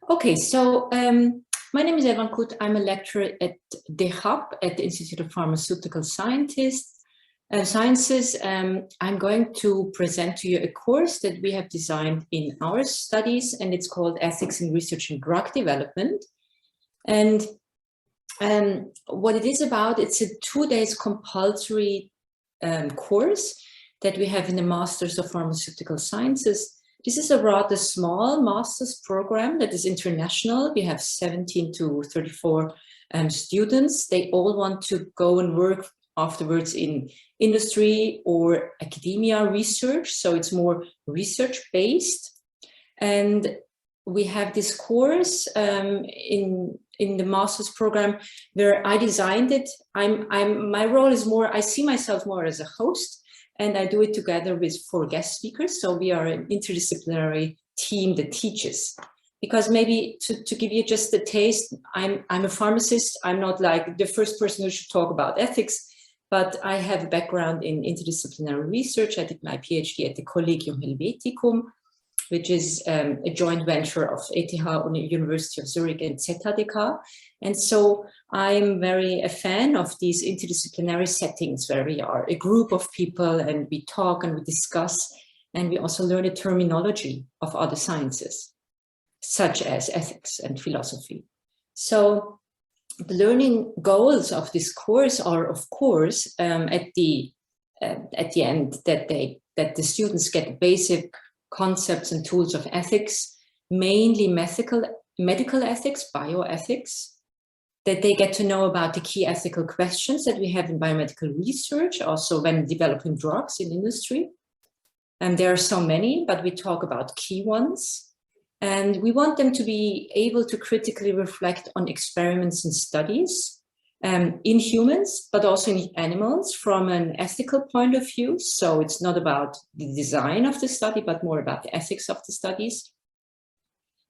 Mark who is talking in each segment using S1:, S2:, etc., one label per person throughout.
S1: Okay, so my name is Elvan. I'm a lecturer at DEHAP, at the Institute of Pharmaceutical Sciences. I'm going to present to you a course that we have designed in our studies, and it's called Ethics in Research and Drug Development. And what it is about, it's a 2 days compulsory course that we have in the Masters of Pharmaceutical Sciences. This is a rather small master's program that is international. We have 17 to 34 students. They all want to go and work afterwards in industry or academia research. So it's more research-based. And we have this course in the master's program where I designed it. My role is more, I see myself more as a host, and I do it together with 4 guest speakers. So we are an interdisciplinary team that teaches. Because maybe to give you just a taste, I'm a pharmacist. I'm not like the first person who should talk about ethics, but I have a background in interdisciplinary research. I did my PhD at the Collegium Helveticum, which is a joint venture of ETH University of Zurich and ZHDK. And so I'm very a fan of these interdisciplinary settings where we are a group of people and we talk and we discuss, and we also learn the terminology of other sciences, such as ethics and philosophy. So the learning goals of this course are, of course, at the end that the students get basic concepts and tools of ethics, mainly medical ethics, bioethics, that they get to know about the key ethical questions that we have in biomedical research, also when developing drugs in industry. And there are so many, but we talk about key ones. And we want them to be able to critically reflect on experiments and studies in humans, but also in animals from an ethical point of view. So it's not about the design of the study, but more about the ethics of the studies.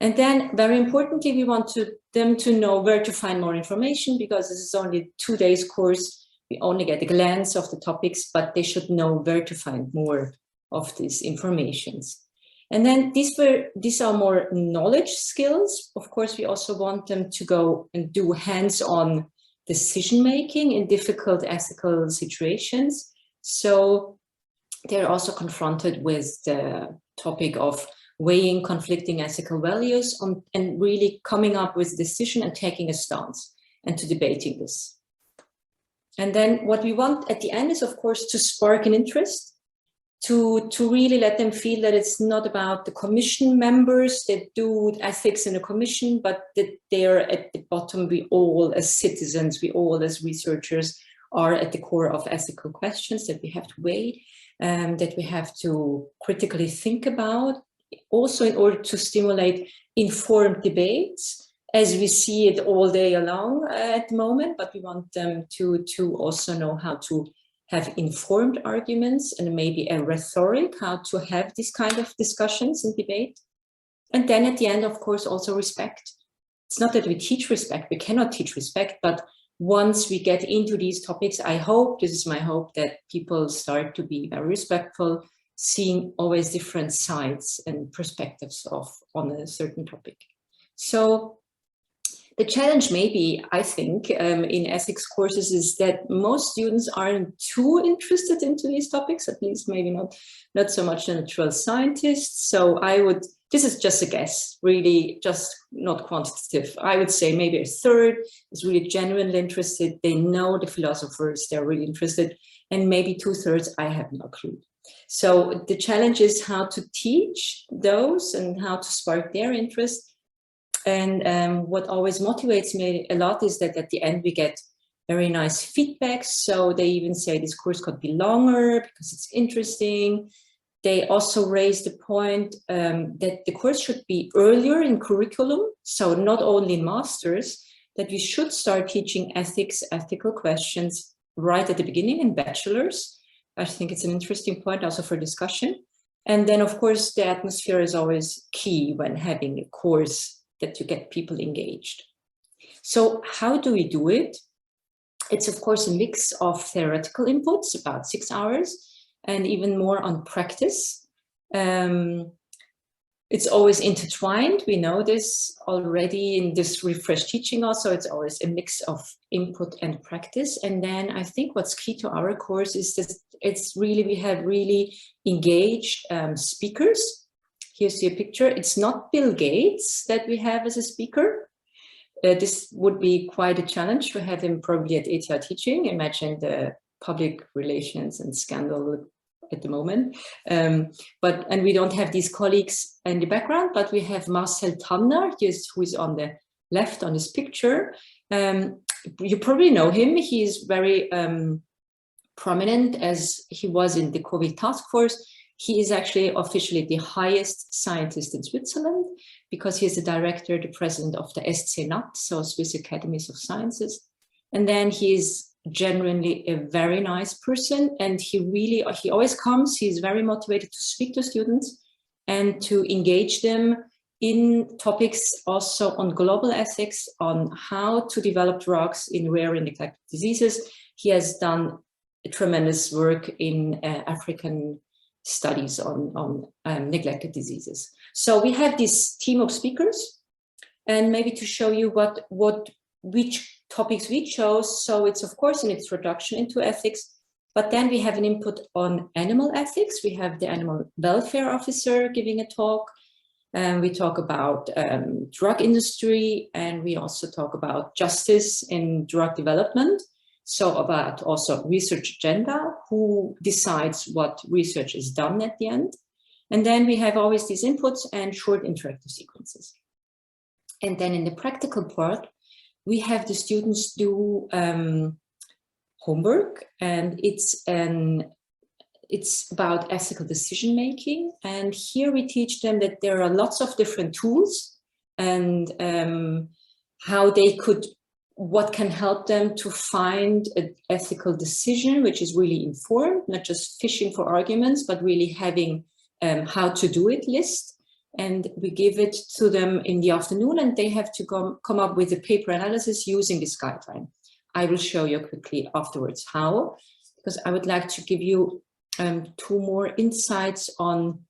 S1: And then very importantly, we want them to know where to find more information, because this is only a 2 days course. We only get a glance of the topics, but they should know where to find more of these informations. And then these are more knowledge skills. Of course, we also want them to go and do hands-on decision-making in difficult ethical situations. So they're also confronted with the topic of weighing conflicting ethical values and really coming up with a decision and taking a stance and to debating this. And then what we want at the end is, of course, to spark an interest, to really let them feel that it's not about the commission members that do ethics in a commission, but that they're at the bottom. We all as citizens, we all as researchers are at the core of ethical questions that we have to weigh, that we have to critically think about, also in order to stimulate informed debates, as we see it all day long at the moment, but we want them to also know how to have informed arguments and maybe a rhetoric, how to have this kind of discussions and debate. And then at the end, of course, also respect. It's not that we teach respect, we cannot teach respect, but once we get into these topics, I hope, this is my hope, that people start to be very respectful, seeing always different sides and perspectives on a certain topic. So the challenge maybe, I think, in ethics courses is that most students aren't too interested into these topics, at least maybe not so much natural scientists. So this is just a guess, really just not quantitative. I would say maybe a third is really genuinely interested. They know the philosophers, they're really interested. And maybe 2/3, I have no clue. So the challenge is how to teach those and how to spark their interest. And what always motivates me a lot is that at the end we get very nice feedback. So they even say this course could be longer because it's interesting. They also raise the point that the course should be earlier in curriculum. So not only in masters, that we should start teaching ethics, ethical questions right at the beginning in bachelors. I think it's an interesting point also for discussion. And then of course, the atmosphere is always key when having a course that you get people engaged. So how do we do it? It's of course a mix of theoretical inputs, about 6 hours, and even more on practice. it's always intertwined. We know this already in this refresh teaching also. It's always a mix of input and practice. And then I think what's key to our course is that we have really engaged speakers. Here's your picture. It's not Bill Gates that we have as a speaker. This would be quite a challenge to have him probably at ETH teaching. Imagine the public relations and scandal at the moment. And we don't have these colleagues in the background, but we have Marcel Tanner, who is on the left on this picture. You probably know him. He is very prominent as he was in the COVID task force. He is actually officially the highest scientist in Switzerland because he is the director, the president of the SCNAT, so Swiss Academies of Sciences. And then he is genuinely a very nice person, and he always comes. He's very motivated to speak to students and to engage them in topics also on global ethics, on how to develop drugs in rare and neglected diseases. He has done tremendous work in African studies on neglected diseases. So we have this team of speakers, and maybe to show you which topics we chose. So it's of course an introduction into ethics, but then we have an input on animal ethics. We have the animal welfare officer giving a talk, and we talk about drug industry, and we also talk about justice in drug development. So about also research agenda, who decides what research is done at the end. And then we have always these inputs and short interactive sequences. And then in the practical part, we have the students do homework, and it's about ethical decision making. And here we teach them that there are lots of different tools and what can help them to find an ethical decision, which is really informed, not just fishing for arguments, but really having how to do it list. And we give it to them in the afternoon, and they have to come up with a paper analysis using this guideline. I will show you quickly afterwards how, because I would like to give you 2 more insights on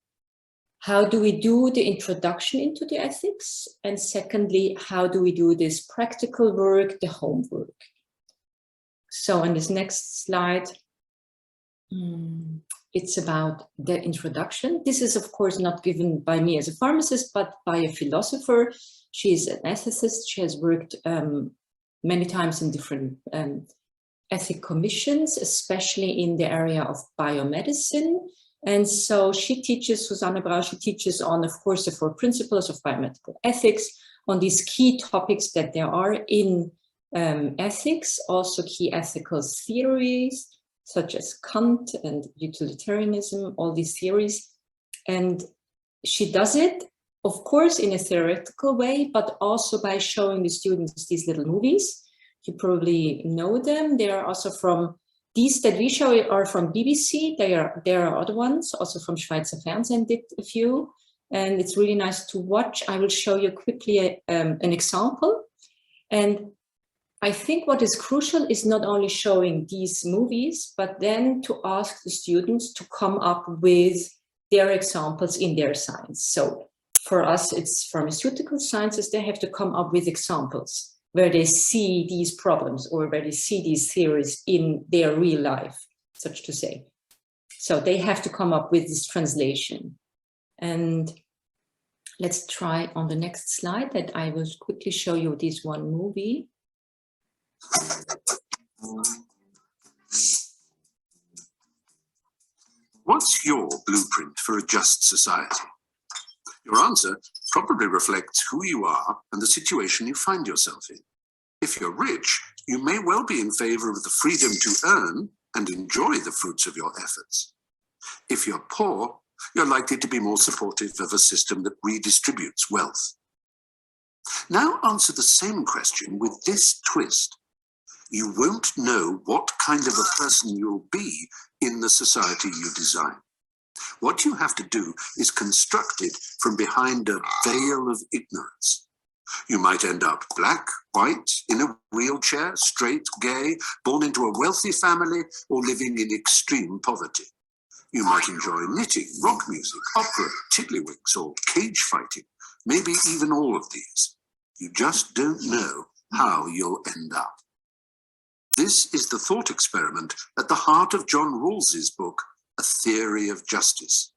S1: how do we do the introduction into the ethics, and secondly, how do we do this practical work, the homework. So on this next slide, it's about the introduction. This is of course not given by me as a pharmacist, but by a philosopher. She is an ethicist. She has worked many times in different ethic commissions, especially in the area of biomedicine. And so she teaches, Susanne Brau, she teaches on, of course, the 4 principles of biomedical ethics, on these key topics that there are in ethics, also key ethical theories, such as Kant and utilitarianism, all these theories. And she does it, of course, in a theoretical way, but also by showing the students these little movies. You probably know them. They are also from, these that we show are from BBC. There are other ones, also from Schweizer Fernsehen did a few. And it's really nice to watch. I will show you quickly an example. And I think what is crucial is not only showing these movies, but then to ask the students to come up with their examples in their science. So for us, it's pharmaceutical sciences. They have to come up with examples where they see these problems or where they see these theories in their real life, such to say. So they have to come up with this translation. And let's try on the next slide that I will quickly show you this one movie.
S2: What's your blueprint for a just society? Your answer probably reflects who you are and the situation you find yourself in. If you're rich, you may well be in favor of the freedom to earn and enjoy the fruits of your efforts. If you're poor, you're likely to be more supportive of a system that redistributes wealth. Now answer the same question with this twist. You won't know what kind of a person you'll be in the society you design. What you have to do is construct it from behind a veil of ignorance. You might end up black, white, in a wheelchair, straight, gay, born into a wealthy family, or living in extreme poverty. You might enjoy knitting, rock music, opera, tiddlywinks, or cage fighting, maybe even all of these. You just don't know how you'll end up. This is the thought experiment at the heart of John Rawls's book, A Theory of Justice.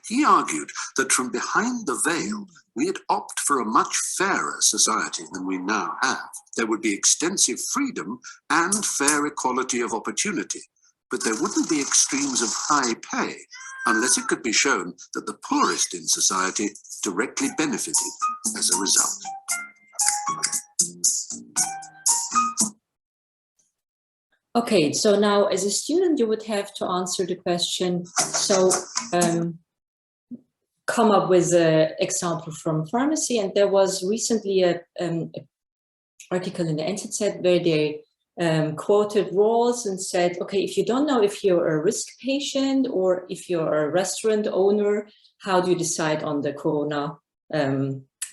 S2: He argued that from behind the veil, we'd opt for a much fairer society than we now have. There would be extensive freedom and fair equality of opportunity, but there wouldn't be extremes of high pay unless it could be shown that the poorest in society directly benefited as a result.
S1: Okay, so now as a student, you would have to answer the question, so come up with an example from pharmacy. And there was recently an article in the NZZ where they quoted Rawls and said, okay, if you don't know if you're a risk patient or if you're a restaurant owner, how do you decide on the corona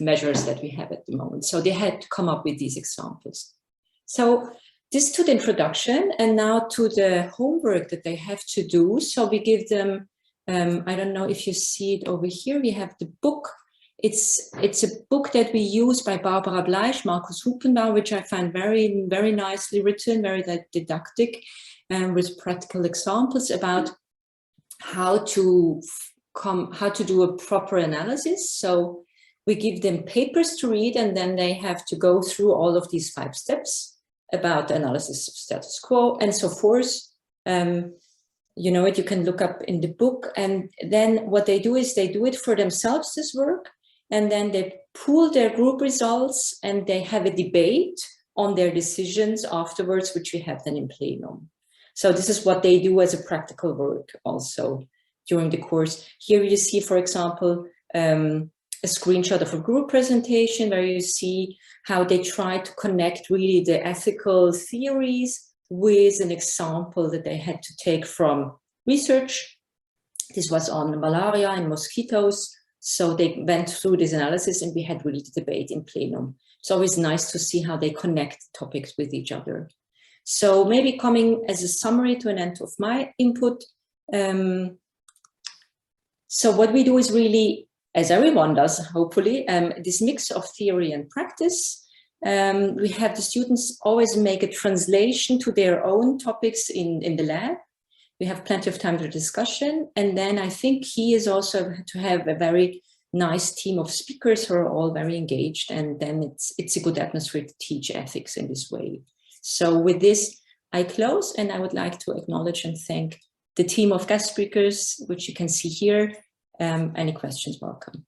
S1: measures that we have at the moment? So they had to come up with these examples. So this to the introduction, and now to the homework that they have to do. So we give them, I don't know if you see it over here, we have the book. It's a book that we use by Barbara Bleich, Markus Hupenbauer, which I find very, very nicely written, very didactic, with practical examples about how to do a proper analysis. So we give them papers to read, and then they have to go through all of these 5 steps about the analysis of status quo and so forth. You know it, you can look up in the book. And then what they do is they do it for themselves, this work, and then they pool their group results and they have a debate on their decisions afterwards, which we have then in plenum. So this is what they do as a practical work also during the course. Here you see, for example, a screenshot of a group presentation where you see how they try to connect really the ethical theories with an example that they had to take from research. This was on malaria and mosquitoes. So they went through this analysis and we had really the debate in plenum. It's always nice to see how they connect topics with each other. So maybe coming as a summary to an end of my input. So what we do is really, as everyone does, hopefully, this mix of theory and practice. We have the students always make a translation to their own topics in the lab. We have plenty of time for discussion. And then I think key is also to have a very nice team of speakers who are all very engaged. And then it's a good atmosphere to teach ethics in this way. So with this, I close, and I would like to acknowledge and thank the team of guest speakers, which you can see here. Any questions, welcome.